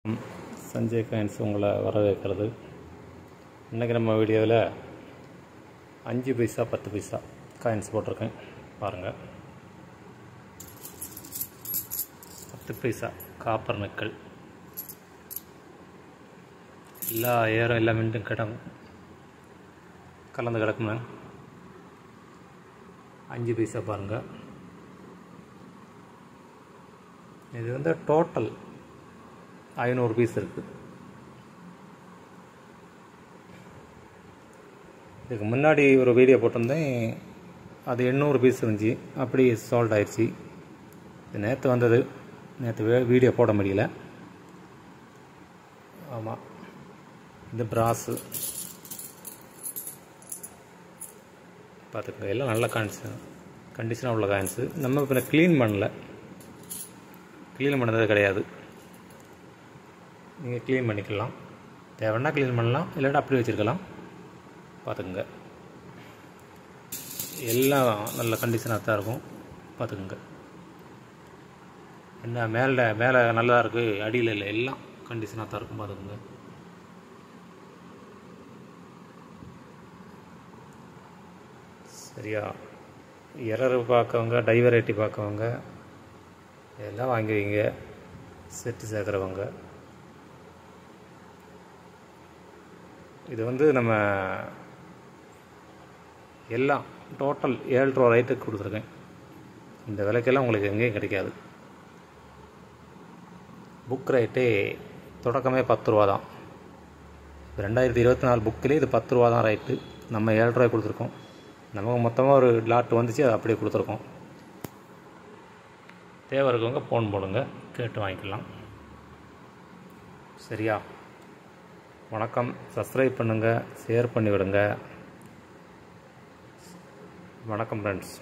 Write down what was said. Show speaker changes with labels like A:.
A: Sanjay coins உங்களை வரவேற்கிறது. இன்றைக்கி நம்ம வீடியோவில் 5 பைசா 10 பைசா காயின்ஸ் போட்டிருக்கேன் பாருங்கள். 10 பைசா காப்பர் நிக்கல் எல்லா ஏரும் எல்லா மின்ட்டும் கலந்து கிடக்குங்க. 5 பைசா பாருங்கள். இது வந்து டோட்டல் 500 பீஸ் இருக்குது. இதுக்கு முன்னாடி ஒரு வீடியோ போட்டிருந்தேன், அது 800 பீஸ் இருந்துச்சு, அப்படி சால்ட் ஆயிடுச்சு. இது நேற்று வந்தது, நேற்று வீடியோ போட முடியல. ஆமாம், இது பிராஸு பார்த்துக்கோங்க. எல்லாம் நல்ல கண்டிஷனாக உள்ள காயின்ஸு. நம்ம இப்போ க்ளீன் பண்ணது கிடையாது. நீங்கள் க்ளீன் பண்ணிக்கலாம், தேவைன்னா க்ளீன் பண்ணலாம், இல்லாட்டா அப்படி வச்சுருக்கலாம். பார்த்துக்குங்க, எல்லாம் நல்ல கண்டிஷனாக தான் இருக்கும். பார்த்துக்குங்க, என்ன மேலே நல்லா இருக்குது, அடியில் இல்லை, எல்லாம் கண்டிஷனாக தான் இருக்கும். பார்த்துக்குங்க. சரியா? எரர் பார்க்கவங்க, டைவரைட்டி பார்க்கவங்க எல்லாம் வாங்கி வைங்க. செட்டு சேர்க்குறவங்க இது வந்து நம்ம எல்லாம் டோட்டல் 7 ரூபா ரேட்டுக்கு கொடுத்துருக்கேன். இந்த விலைக்கெல்லாம் உங்களுக்கு எங்கேயும் கிடைக்காது. புக் ரேட்டே தொடக்கமே 10 ரூபா தான். 2024 புக்கிலே இது 10 ரூபா தான் ரேட்டு. நம்ம 7 ரூபாய் கொடுத்துருக்கோம். நமக்கு மொத்தமாக ஒரு லாட் வந்துச்சு, அது அப்படியே கொடுத்துருக்கோம். தேவை இருக்கவங்க ஃபோன் போடுங்க, கேட்டு வாங்கிக்கலாம். சரியா? வணக்கம். சப்ஸ்கிரைப் பண்ணுங்கள், ஷேர் பண்ணிவிடுங்க. வணக்கம் ஃப்ரெண்ட்ஸ்.